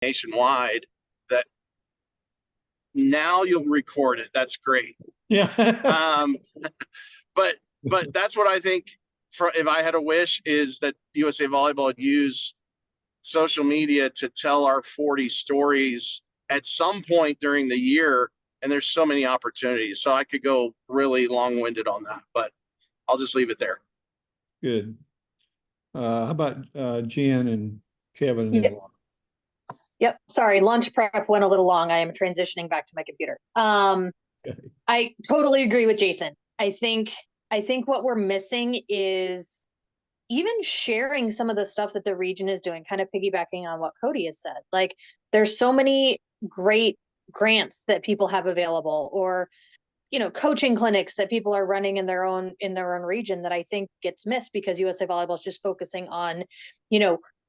nationwide, that now you'll record it. That's great. Yeah. Um, but that's what I think. For if I had a wish, is that USA Volleyball would use social media to tell our 40 stories at some point during the year. And there's so many opportunities. So I could go really long winded on that, but I'll just leave it there. Good. How about Jen and Kevin and Yep. Yep. Sorry, lunch prep went a little long. I am transitioning back to my computer. okay. I totally agree with Jason. I think what we're missing is even sharing some of the stuff that the region is doing, kind of piggybacking on what Cody has said. Like, there's so many great grants that people have available, or coaching clinics that people are running in their own region, that I think gets missed because USA Volleyball is just focusing on,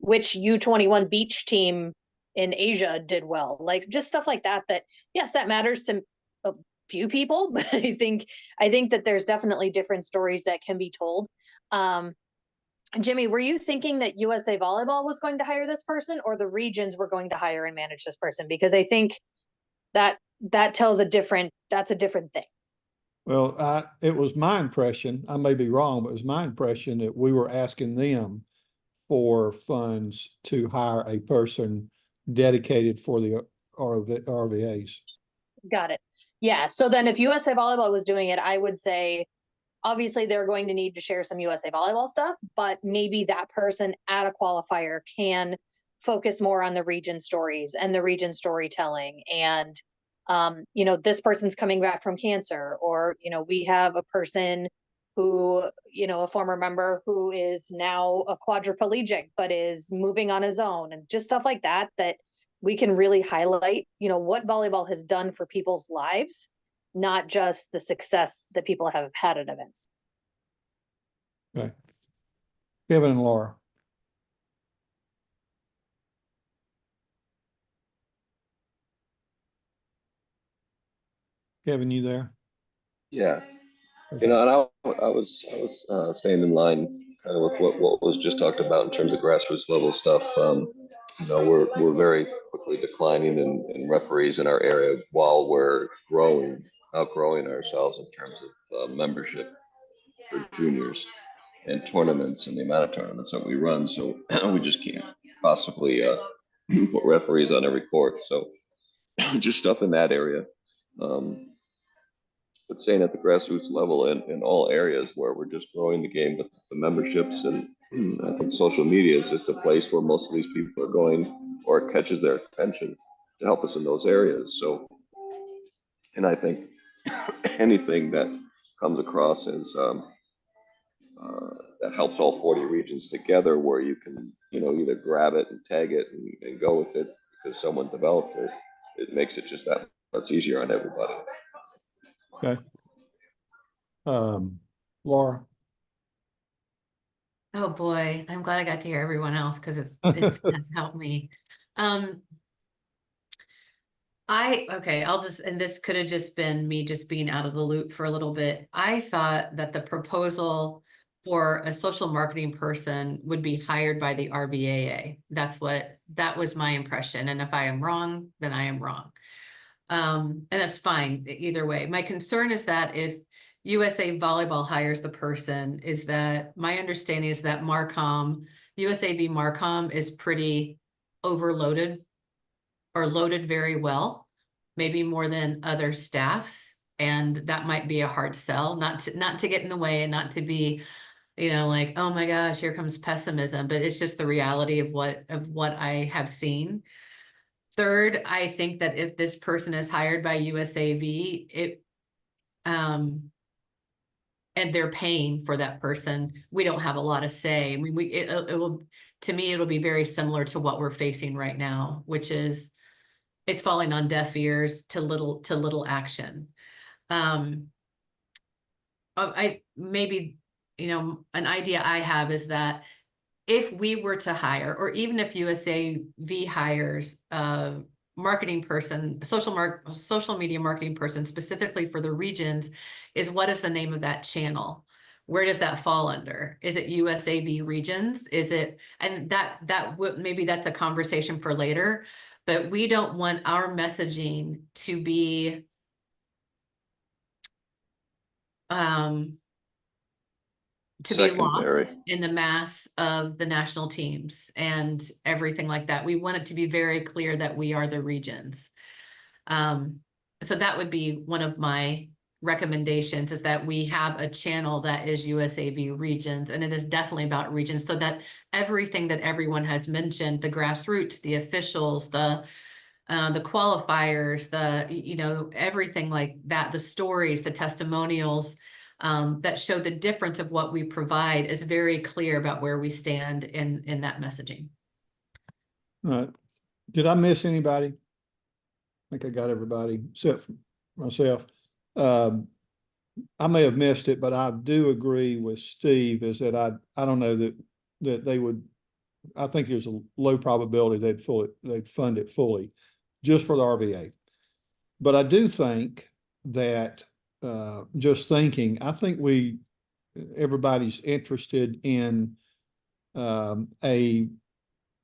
which U21 beach team in Asia did well, like just stuff like that. That, yes, that matters to a few people, but I think that there's definitely different stories that can be told. Jimmy, were you thinking that USA Volleyball was going to hire this person, or the regions were going to hire and manage this person? Because I think that tells that's a different thing. Well, it was my impression, I may be wrong, but it was my impression that we were asking them for funds to hire a person dedicated for the RVAs. Got it. Yeah. So then if USA Volleyball was doing it, I would say, obviously they're going to need to share some USA Volleyball stuff, but maybe that person at a qualifier can focus more on the region stories and the region storytelling. And, this person's coming back from cancer, or, we have a person who, a former member who is now a quadriplegic, but is moving on his own, and just stuff like that, that we can really highlight, what volleyball has done for people's lives, not just the success that people have had at events. Okay. Kevin and Laura. Kevin, you there? Yeah. Okay. And I was staying in line kind of with what was just talked about in terms of grassroots level stuff. We're very quickly declining in referees in our area while we're outgrowing ourselves in terms of membership for juniors and tournaments and the amount of tournaments that we run. So we just can't possibly put referees on every court. So just stuff in that area. But staying at the grassroots level in all areas where we're just growing the game with the memberships. And I think social media is just a place where most of these people are going, or it catches their attention to help us in those areas. So, and I think anything that comes across as that helps all 40 regions together, where you can, either grab it and tag it and go with it because someone developed it, it makes it just that's easier on everybody. Okay. Laura. Oh boy, I'm glad I got to hear everyone else, because it's has helped me. And this could have just been me just being out of the loop for a little bit. I thought that the proposal for a social marketing person would be hired by the RVAA. That was my impression. And if I am wrong, then I am wrong. And that's fine either way. My concern is that if USA Volleyball hires the person, is that my understanding is that USAV Marcom is pretty overloaded, or loaded very well, maybe more than other staffs. And that might be a hard sell, not to get in the way, and not to be, like, oh my gosh, here comes pessimism, but it's just the reality of what I have seen. Third, I think that if this person is hired by USAV, and they're paying for that person, we don't have a lot of say. I mean, to me, it'll be very similar to what we're facing right now, which is it's falling on deaf ears to little action. An idea I have is that if we were to hire, or even if USAV hires a marketing person, social media marketing person specifically for the regions, is what is the name of that channel? Where does that fall under? Is it USAV regions? Is it, and maybe that's a conversation for later, but we don't want our messaging to be to be Secondary. lost in the mass of the national teams and everything like that. We want it to be very clear that we are the regions. So that would be one of my recommendations, is that we have a channel that is USAV regions, and it is definitely about regions, so that everything that everyone has mentioned, the grassroots, the officials, the qualifiers, everything like that, the stories, the testimonials, that show the difference of what we provide, is very clear about where we stand in that messaging. All right. Did I miss anybody? I think I got everybody except for myself. I may have missed it, but I do agree with Steve, is that I don't know that they would, I think there's a low probability they'd fund it fully just for the RVA. But I do think that, just thinking, I think everybody's interested in a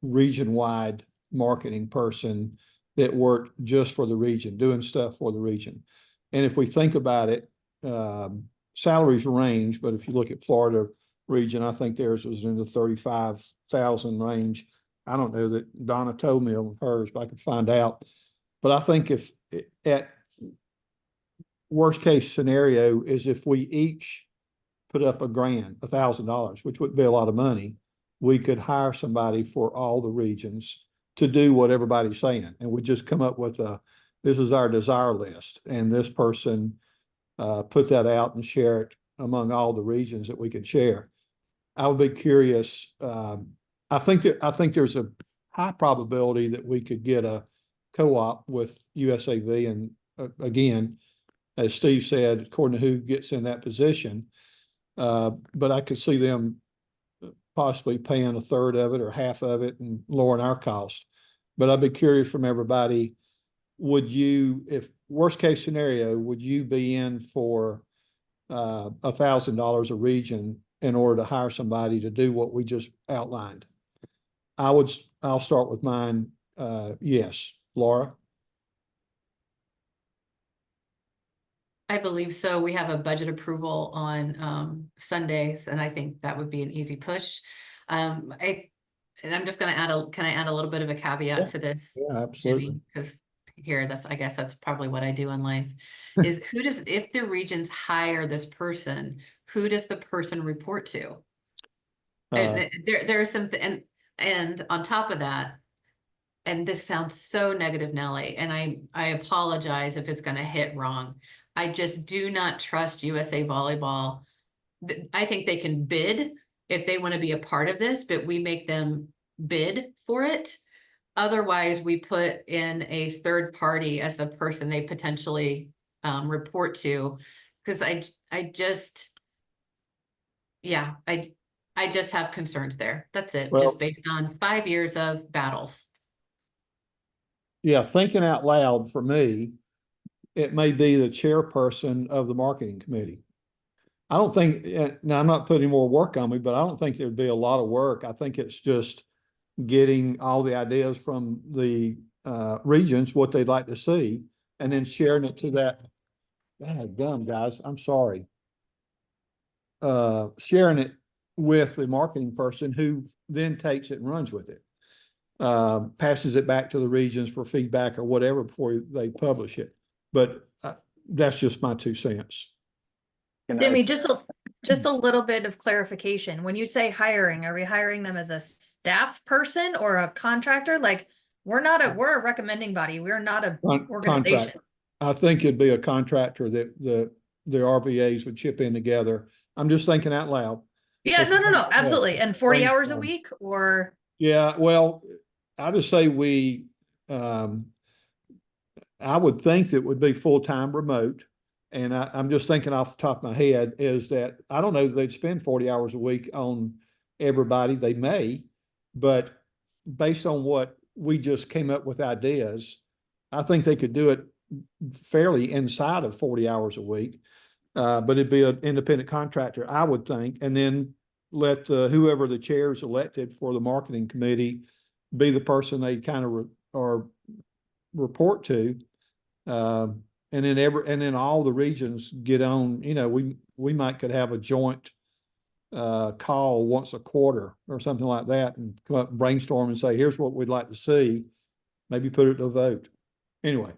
region-wide marketing person that worked just for the region, doing stuff for the region. And if we think about it, salaries range, but if you look at Florida region, I think theirs was in the 35,000 range. I don't know that Donna told me of hers, but I could find out. But I think if at worst case scenario is if we each put up $1,000, which would be a lot of money, we could hire somebody for all the regions to do what everybody's saying. And we just come up with this is our desire list. And this person put that out and share it among all the regions that we could share. I would be curious. I think there's a high probability that we could get a co-op with USAV. And again, as Steve said, according to who gets in that position, but I could see them possibly paying a third of it or half of it and lowering our cost. But I'd be curious from everybody, would you, if worst case scenario, would you be in for $1,000 a region in order to hire somebody to do what we just outlined? I'll start with mine. Yes. Laura? I believe so. We have a budget approval on Sundays, and I think that would be an easy push. And I'm just going to can I add a little bit of a caveat to this, Yeah, absolutely. Jimmy? Because I guess that's probably what I do in life. Is if the regions hire this person, who does the person report to? And there are some, and on top of that, and this sounds so negative, Nelly, and I apologize if it's going to hit wrong. I just do not trust USA Volleyball. I think they can bid if they want to be a part of this, but we make them bid for it. Otherwise, we put in a third party as the person they potentially report to, because I just have concerns there. That's it. Well, just based on 5 years of battles. Yeah, thinking out loud for me, it may be the chairperson of the marketing committee. I don't think, now I'm not putting more work on me, but I don't think there'd be a lot of work. I think it's just getting all the ideas from the regions, what they'd like to see, and then sharing it to that. Gum, guys, I'm sorry. Sharing it with the marketing person who then takes it and runs with it. Passes it back to the regions for feedback or whatever before they publish it. But that's just my 2 cents. Jimmy, just a little bit of clarification. When you say hiring, are we hiring them as a staff person or a contractor? Like, we're a recommending body. We're not a organization. Contractor. I think it'd be a contractor that the RVAs would chip in together. I'm just thinking out loud. Yeah, no, absolutely. And 40 hours a week, or? Yeah, well, I just say I would think that would be full-time remote. And I'm just thinking off the top of my head is that I don't know that they'd spend 40 hours a week on everybody. They may, but based on what we just came up with ideas, I think they could do it fairly inside of 40 hours a week. But it'd be an independent contractor, I would think, and then let whoever the chair is elected for the marketing committee be the person they kind of are report to. And then all the regions get on, we might could have a joint call once a quarter or something like that and come up and brainstorm and say, here's what we'd like to see. Maybe put it to a vote. Anyway,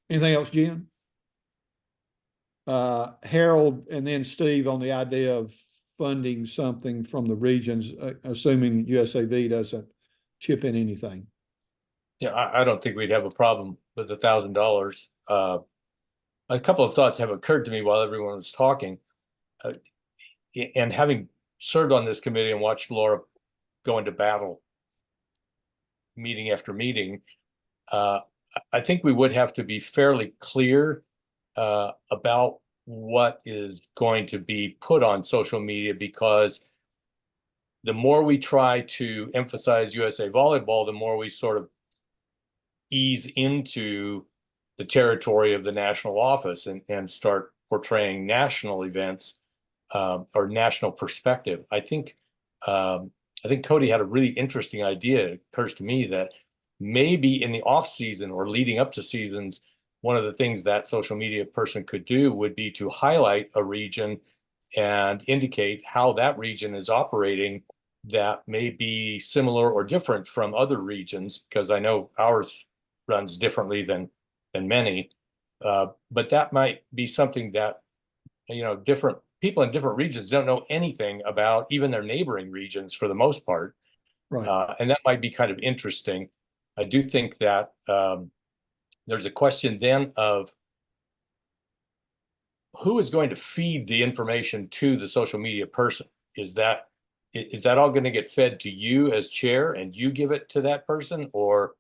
anything else, Jen? Harold and then Steve on the idea of funding something from the regions, assuming USAV doesn't chip in anything. Yeah, I don't think we'd have a problem with $1,000. A couple of thoughts have occurred to me while everyone was talking. And having served on this committee and watched Laura go into battle meeting after meeting, I think we would have to be fairly clear about what is going to be put on social media, because the more we try to emphasize USA Volleyball, the more we sort of ease into the territory of the national office and start portraying national events or national perspective. I think Cody had a really interesting idea. It occurs to me that maybe in the off season or leading up to seasons, one of the things that social media person could do would be to highlight a region and indicate how that region is operating that may be similar or different from other regions, because I know ours runs differently than many. But that might be something that, different people in different regions don't know anything about, even their neighboring regions for the most part. Right. And that might be kind of interesting. I do think that there's a question then of who is going to feed the information to the social media person. Is that all going to get fed to you as chair and you give it to that person, or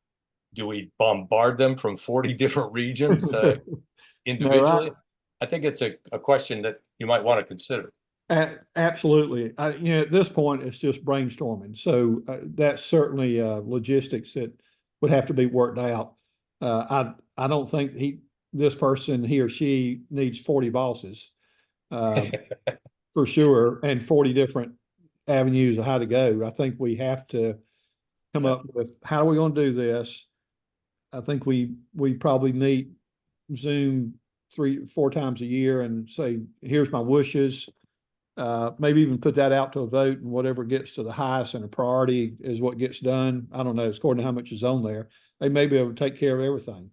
do we bombard them from 40 different regions individually? No, I think it's a question that you might want to consider. Absolutely. At this point, it's just brainstorming. So that's certainly logistics that would have to be worked out. I don't think this person, he or she, needs 40 bosses for sure, and 40 different avenues of how to go. I think we have to come up with, how are we going to do this? I think we probably meet Zoom 3-4 times a year and say, here's my wishes. Maybe even put that out to a vote, and whatever gets to the highest and a priority is what gets done. I don't know. It's according to how much is on there. They may be able to take care of everything.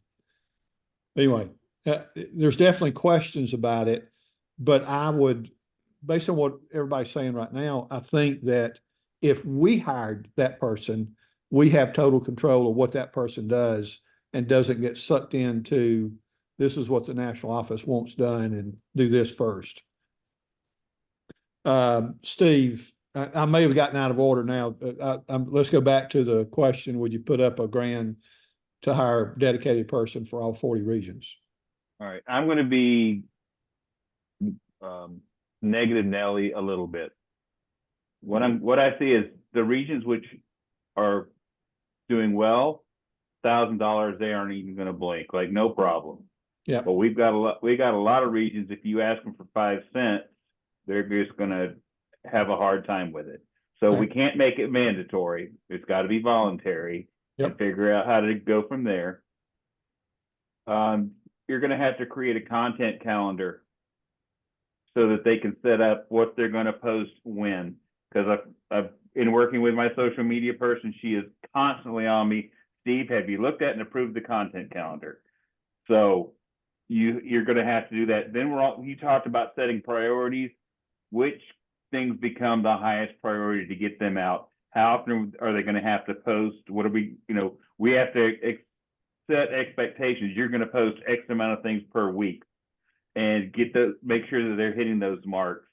Anyway, there's definitely questions about it, but I would, based on what everybody's saying right now, I think that if we hired that person, we have total control of what that person does and doesn't get sucked into, this is what the national office wants done and do this first. Steve, I may have gotten out of order now. Let's go back to the question. Would you put up a grant to hire a dedicated person for all 40 regions? All right. I'm going to be negative Nelly a little bit. What I see is the regions which are doing well, $1,000, they aren't even going to blink, like no problem. Yeah. But we got a lot of regions, if you ask them for 5 cents, they're just going to have a hard time with it. So we can't make it mandatory. It's got to be voluntary. Yep. And figure out how to go from there. You're going to have to create a content calendar so that they can set up what they're going to post when. Because I've in working with my social media person, she is constantly on me. Steve, have you looked at and approved the content calendar? So you're going to have to do that. Then you talked about setting priorities. Which things become the highest priority to get them out? How often are they going to have to post? What are we have to set expectations. You're going to post X amount of things per week and make sure that they're hitting those marks.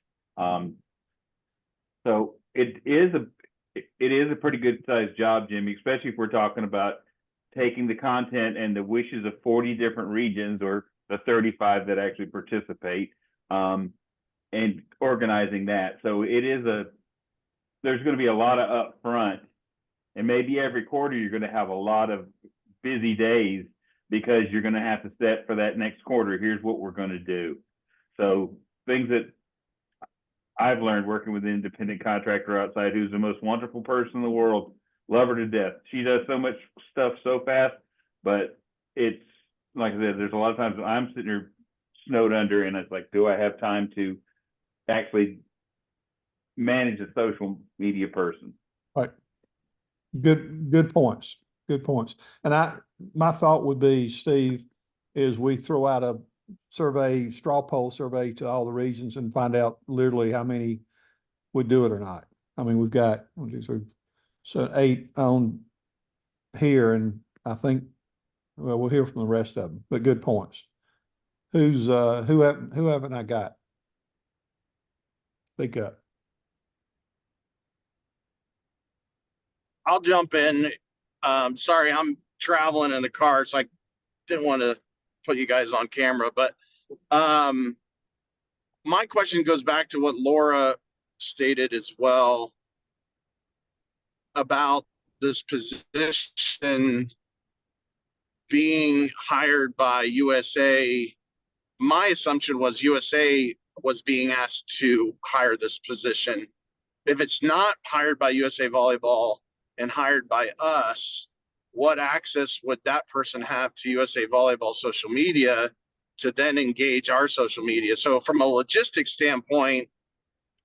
So it is a pretty good sized job, Jimmy, especially if we're talking about taking the content and the wishes of 40 different regions, or the 35 that actually participate, and organizing that. So there's going to be a lot of upfront, and maybe every quarter you're going to have a lot of busy days because you're going to have to set for that next quarter. Here's what we're going to do. So things that I've learned working with an independent contractor outside, who's the most wonderful person in the world, love her to death. She does so much stuff so fast, but it's like I said, there's a lot of times I'm sitting here snowed under, and it's like, do I have time to actually manage a social media person? Right. Good points. Good points. And my thought would be, Steve, is we throw out a survey, straw poll survey to all the regions and find out literally how many would do it or not. I mean, we've got, 1, 2, 3, so 8 on here, and I think, well, we'll hear from the rest of them, but good points. Who haven't I got? Speak up. I'll jump in. Sorry, I'm traveling in the car, so I didn't want to put you guys on camera, but my question goes back to what Laura stated as well about this position being hired by USA. My assumption was USA was being asked to hire this position. If it's not hired by USA Volleyball and hired by us, what access would that person have to USA Volleyball social media to then engage our social media? So from a logistics standpoint,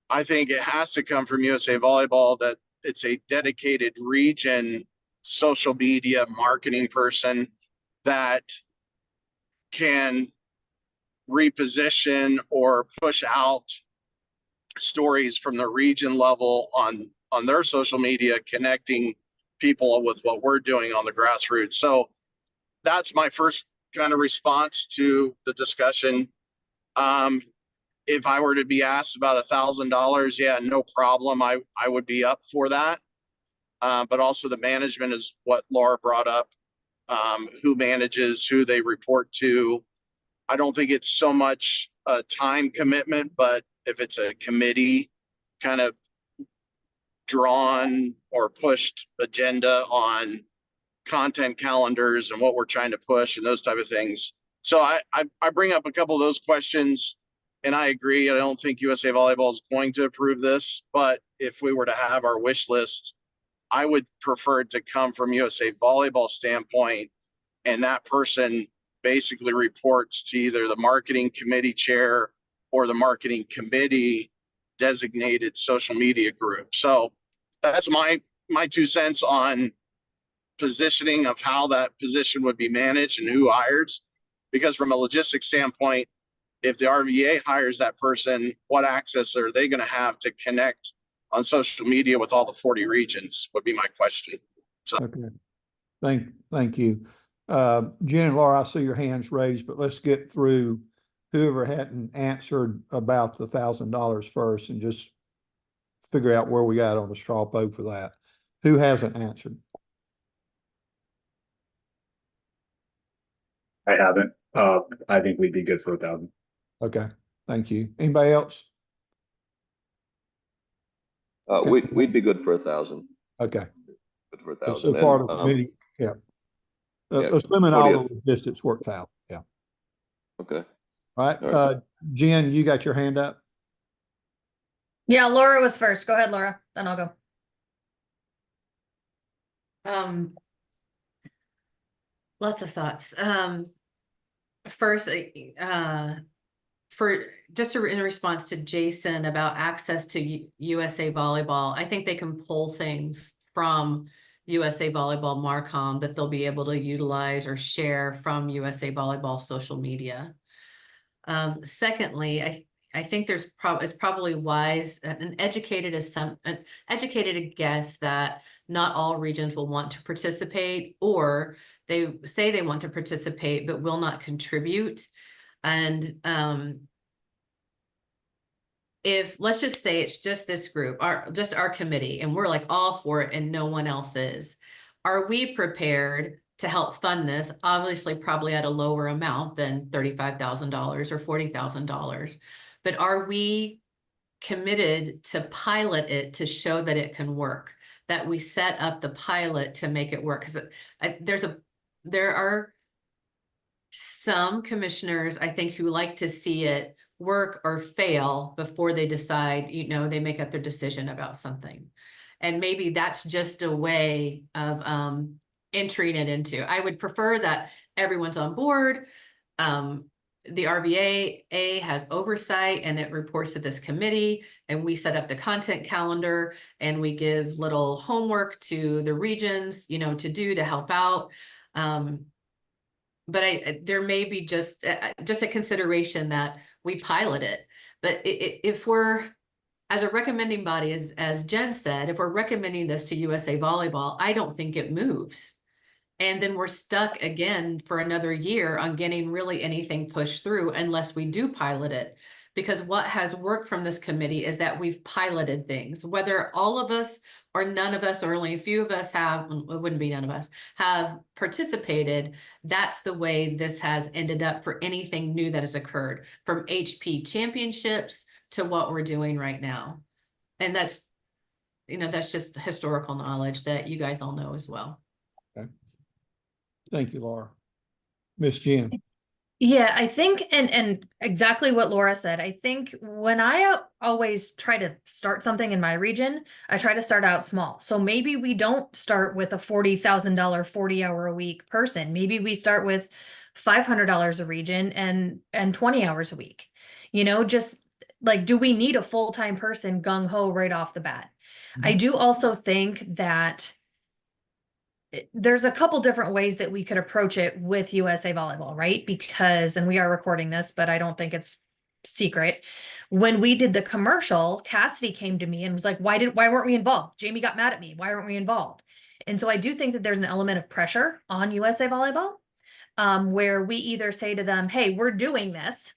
I think it has to come from USA Volleyball, that it's a dedicated region social media marketing person that can reposition or push out stories from the region level on their social media, connecting people with what we're doing on the grassroots. So that's my first kind of response to the discussion. If I were to be asked about $1,000, yeah, no problem. I would be up for that. But also the management is what Laura brought up. Who manages, who they report to. I don't think it's so much a time commitment, but if it's a committee kind of drawn or pushed agenda on content calendars and what we're trying to push and those type of things. So I bring up a couple of those questions, and I agree. I don't think USA Volleyball is going to approve this, but if we were to have our wish list, I would prefer it to come from USA Volleyball standpoint, and that person basically reports to either the marketing committee chair or the marketing committee designated social media group. So that's my 2 cents on positioning of how that position would be managed and who hires. Because from a logistics standpoint, if the RVA hires that person, what access are they going to have to connect on social media with all the 40 regions would be my question. So. Okay. Thank you. Jen and Laura, I see your hands raised, but let's get through whoever hadn't answered about the $1,000 first and just figure out where we got on the straw poll for that. Who hasn't answered? I haven't. I think we'd be good for 1,000. Okay, thank you. Anybody else? We'd be good for 1,000. Okay. Good for 1,000. So far, the committee, yeah. Assuming all the logistics worked out, yeah. Okay. All right. Jen, you got your hand up? Yeah, Laura was first. Go ahead, Laura. Then I'll go. Lots of thoughts. First, in response to Jason about access to USA Volleyball, I think they can pull things from USA Volleyball Marcom that they'll be able to utilize or share from USA Volleyball social media. Secondly, I think it's probably wise, an educated guess that not all regions will want to participate, or they say they want to participate but will not contribute. And if let's just say it's just this group, our committee, and we're like all for it and no one else is, are we prepared to help fund this? Obviously, probably at a lower amount than $35,000 or $40,000. But are we committed to pilot it to show that it can work? That we set up the pilot to make it work? Because there are some commissioners, I think, who like to see it work or fail before they decide, they make up their decision about something. And maybe that's just a way of entering it into. I would prefer that everyone's on board. The RVAA has oversight and it reports to this committee, and we set up the content calendar and we give little homework to the regions, you know, to do to help out. But there may be just a consideration that we pilot it. But if we're, as a recommending body, as Jen said, if we're recommending this to USA Volleyball, I don't think it moves. And then we're stuck again for another year on getting really anything pushed through unless we do pilot it. Because what has worked from this committee is that we've piloted things, whether all of us or none of us or only a few of us have, it wouldn't be none of us, have participated. That's the way this has ended up for anything new that has occurred, from HP championships to what we're doing right now. And that's, you know, that's just historical knowledge that you guys all know as well. Okay. Thank you, Laura. Miss Jen. Yeah, I think, and exactly what Laura said, I think when I always try to start something in my region, I try to start out small. So maybe we don't start with a $40,000, 40-hour a week person. Maybe we start with $500 a region and 20 hours a week. You know, just like, do we need a full-time person gung ho right off the bat? I do also think that there's a couple different ways that we could approach it with USA Volleyball, right? Because, and we are recording this, but I don't think it's secret. When we did the commercial, Cassidy came to me and was like, why weren't we involved? Jamie got mad at me. Why weren't we involved? And so I do think that there's an element of pressure on USA Volleyball, where we either say to them, hey, we're doing this,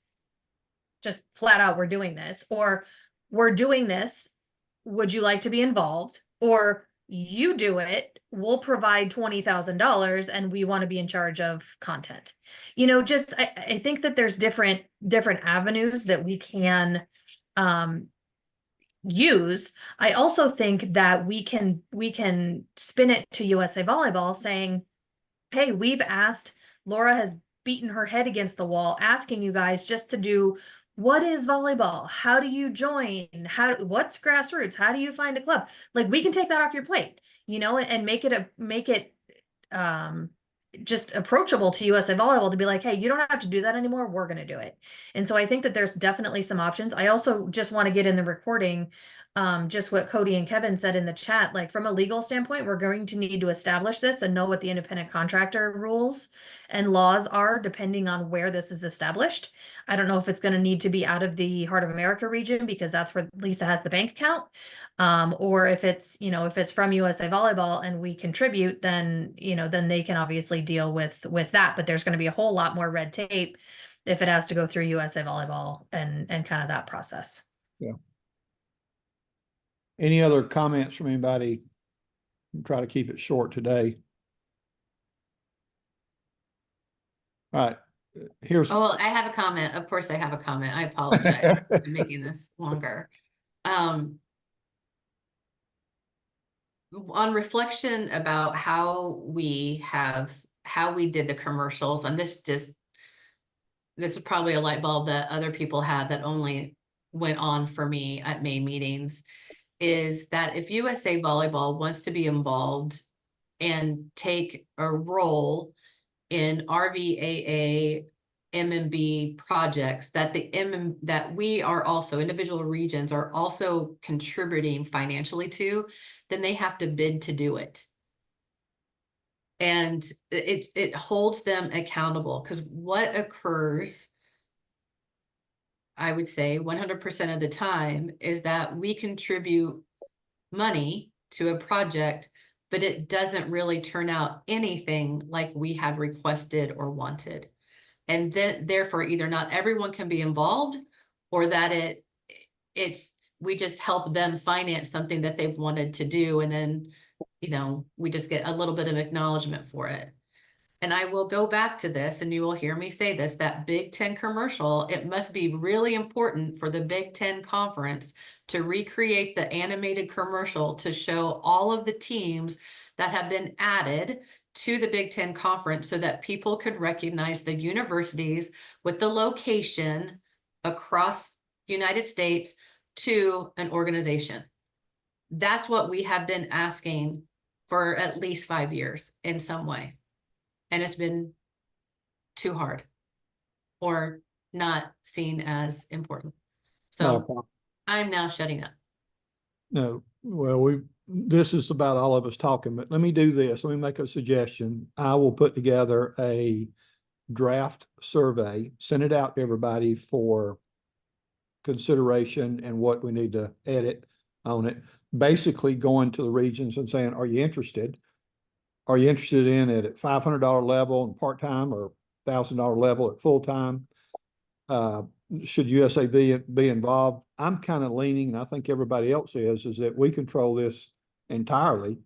just flat out, we're doing this, or we're doing this, would you like to be involved? Or you do it, we'll provide $20,000 and we want to be in charge of content. You know, just, I think that there's different avenues that we can use. I also think that we can spin it to USA Volleyball saying, hey, we've asked, Laura has beaten her head against the wall, asking you guys just to do, what is volleyball? How do you join? What's grassroots? How do you find a club? Like, we can take that off your plate, you know, and make it just approachable to USA Volleyball to be like, hey, you don't have to do that anymore. We're going to do it. And so I think that there's definitely some options. I also just want to get in the recording, just what Cody and Kevin said in the chat, like from a legal standpoint, we're going to need to establish this and know what the independent contractor rules and laws are depending on where this is established. I don't know if it's going to need to be out of the Heart of America region because that's where Lisa has the bank account. Or if it's, you know, if it's from USA Volleyball and we contribute, then, you know, then they can obviously deal with that. But there's going to be a whole lot more red tape if it has to go through USA Volleyball and kind of that process. Yeah. Any other comments from anybody? I'll try to keep it short today. All right. Here's. Oh, well, I have a comment. Of course, I have a comment. I apologize for making this longer. On reflection about how we did the commercials, and this is probably a light bulb that other people had that only went on for me at May meetings, is that if USA Volleyball wants to be involved and take a role in RVAA MMB projects, that we are also, individual regions are also contributing financially to, then they have to bid to do it. And it holds them accountable, because what occurs, I would say 100% of the time, is that we contribute money to a project, but it doesn't really turn out anything like we have requested or wanted. And then therefore either not everyone can be involved, or that we just help them finance something that they've wanted to do. And then, you know, we just get a little bit of acknowledgement for it. And I will go back to this, and you will hear me say this, that Big Ten commercial, it must be really important for the Big Ten conference to recreate the animated commercial to show all of the teams that have been added to the Big Ten conference, so that people could recognize the universities with the location across the United States to an organization. That's what we have been asking for at least 5 years in some way. And it's been too hard or not seen as important. So I'm now shutting up. No, well, this is about all of us talking, but let me do this. Let me make a suggestion. I will put together a draft survey, send it out to everybody for consideration and what we need to edit on it. Basically going to the regions and saying, are you interested? Are you interested in it at $500 level and part-time or $1,000 level at full-time? Should USAV be involved? I'm kind of leaning, and I think everybody else is that we control this entirely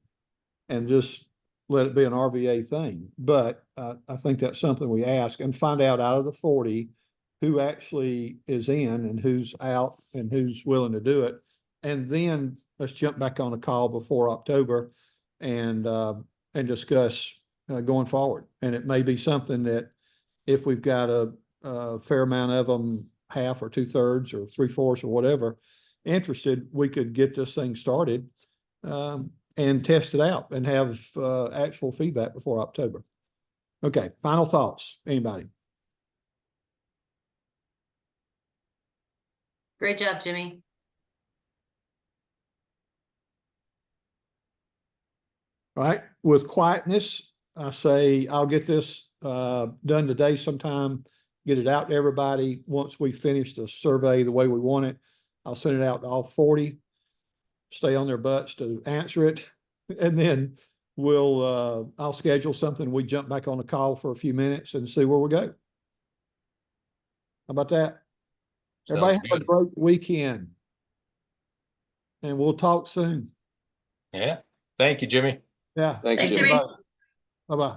and just let it be an RVA thing. But I think that's something we ask and find out of the 40 who actually is in and who's out and who's willing to do it. And then let's jump back on a call before October and discuss going forward. And it may be something that if we've got a fair amount of them, half or 2/3 or 3/4 or whatever, interested, we could get this thing started and test it out and have actual feedback before October. Okay, final thoughts, anybody? Great job, Jimmy. All right, with quietness, I say I'll get this done today sometime, get it out to everybody. Once we finish the survey the way we want it, I'll send it out to all 40, stay on their butts to answer it. And then I'll schedule something. We jump back on the call for a few minutes and see where we go. How about that? Everybody have a great weekend. And we'll talk soon. Yeah. Thank you, Jimmy. Yeah. Thank you, Thanks, Jimmy. Jimmy. Bye-bye.